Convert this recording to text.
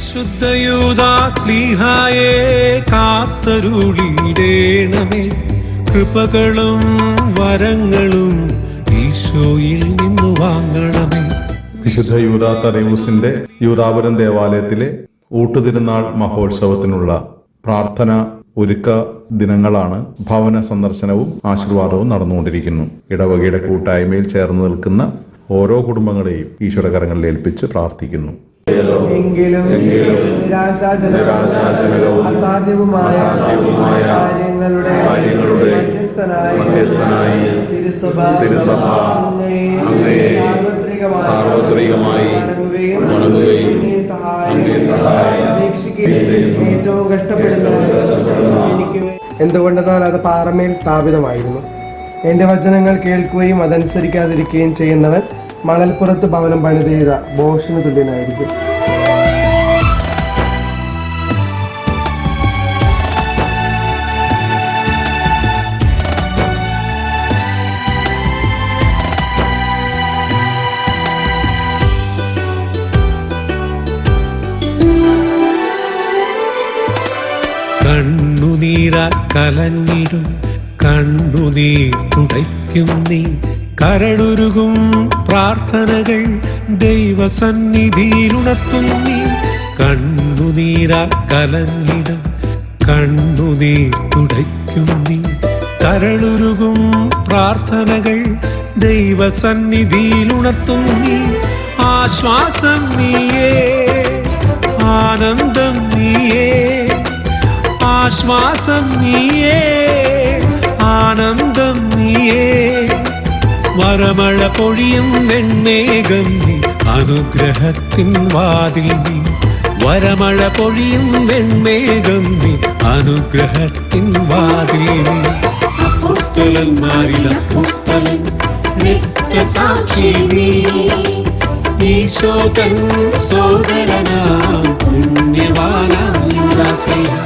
വിശുദ്ധ യൂദാശ്ലീഹായെ കാത്തരുളിയിടേണമേ. കൃപകളും വരങ്ങളും ഈശോയിൽ നിന്ന് വാങ്ങണമേ. വിശുദ്ധ യൂദാ തദേവൂസിന്റെ യൂദാപുരം ദേവാലയത്തിലെ ഊട്ടുതിരുനാൾ മഹോത്സവത്തിനുള്ള പ്രാർത്ഥന ഒരുക്ക ദിനങ്ങളാണ്. ഭവന സന്ദർശനവും ആശീർവാദവും നടന്നുകൊണ്ടിരിക്കുന്നു. ഇടവകയുടെ കൂട്ടായ്മയിൽ ചേർന്ന് നിൽക്കുന്ന ഓരോ കുടുംബങ്ങളെയും ഈശ്വരകരങ്ങളിൽ ഏൽപ്പിച്ച് പ്രാർത്ഥിക്കുന്നു. എങ്കിലും നിരാശാജനകവും അസാധ്യവുമായ കാര്യങ്ങളുടെ മധ്യസ്ഥനായി തിരുസഭ അങ്ങയെ സാർവത്രികമായി വണങ്ങുകയും ഏറ്റവും കഷ്ടപ്പെടുന്ന എനിക്ക് എന്തുകൊണ്ടെന്നാൽ അത് പാറമേൽ സ്ഥാപിതമായിരുന്നു. എന്റെ വചനങ്ങൾ കേൾക്കുകയും അതനുസരിക്കാതിരിക്കുകയും ചെയ്യുന്നവൻ മണൽപ്പുറത്ത് ഭവനം പണിതെയ്ത ബോഷന് തുല്യനായിരിക്കും. കണ്ണുനീരാ കലഞ്ഞിടും കണ്ണുനീർ തുടയ്ക്കും നീ. കരളുരുകും പ്രാർത്ഥനകൾ ദൈവസന്നിധിയിലുണർത്തും നീ. കണ്ണുനീരാ കലഞ്ഞിടും കണ്ണുനീർ തുടയ്ക്കും നീ. കരളുരുകും പ്രാർത്ഥനകൾ ദൈവസന്നിധിയിലുണർത്തും നീ. ആശ്വാസം നീയേ, ആനന്ദം നീയേ. ആശ്വാസം നീയേ, ആനന്ദം നീയേ. വരമഴ പൊഴിയും വെൺമേഘം നീ, അനുഗ്രഹത്തിൻ വാതിൽ നീ. വരമഴ പൊഴിയും വെൺമേഘം നീ, അനുഗ്രഹത്തിൻ വാതിൽ നീ. അപ്പോസ്തലന്മാരിൽ അപ്പോസ്തലൻ, രക്തസാക്ഷി നീ. ഈശോ തൻ സോദരനാം പുണ്യവാനാം യൂദാശ്ലീഹാ.